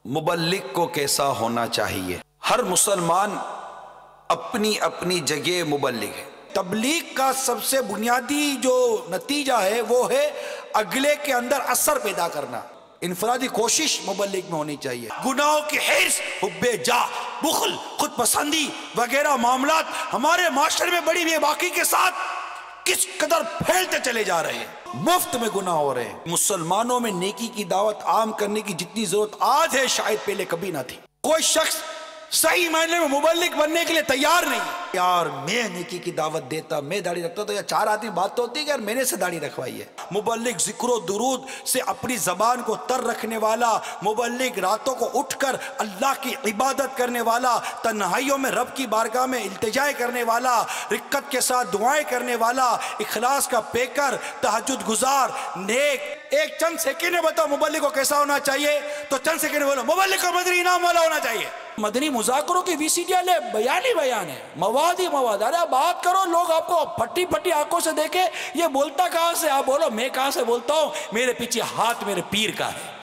مبلغ کو کیسا ہونا چاہیے؟ ہر مسلمان اپنی اپنی جگہ مبلغ ہے۔ تبلیغ کا سب سے بنیادی جو نتیجہ ہے وہ ہے اگلے کے اندر اثر پیدا کرنا۔ انفرادی کوشش مبلغ میں ہونی چاہیے۔ گناہوں کی حرص، حب جاہ، بخل، خود پسندی وغیرہ معاملات ہمارے معاشرے میں بڑی بے باکی کے ساتھ کس قدر پھیلتے چلے جا رہے ہیں، مفت میں گناہ ہو رہے ہیں۔ مسلمانوں میں نیکی کی دعوت عام کرنے کی جتنی ضرورت آج ہے شاید پہلے کبھی نہ تھی۔ کوئی شخص صحیح معنی میں مبلغ بننے کے لیے تیار نہیں۔ یار میں نیکی کی دعوت دیتا، میں داڑھی رکھتا تو یا چار آدمی بات تو ہوتی ہے کہ یار میں نے سے داڑھی رکھوائی ہے۔ مبلغ ذکر و درود سے اپنی زبان کو تر رکھنے والا، مبلغ راتوں کو اٹھ کر اللہ کی عبادت کرنے والا، تنہائیوں میں رب کی بارگاہ میں التجا کرنے والا، رقت کے ساتھ دعائیں کرنے والا، اخلاص کا پیکر، تہجد گزار، نیک۔ ایک چند سیکنڈ میں بتاؤ مبلغ کو کیسا ہونا چاہیے، تو چند سیکنڈ میں بولو مبلغ کو مدنی انعام والا ہونا چاہیے۔ مدنی مذاکروں کی وی سی ڈی لے، بیان ہی بیان ہے، مواد ہی مواد۔ ارے بات کرو، لوگ آپ کو پھٹی پھٹی آنکھوں سے دیکھے، یہ بولتا کہاں سے؟ آپ بولو میں کہاں سے بولتا ہوں، میرے پیچھے ہاتھ میرے پیر کا ہے۔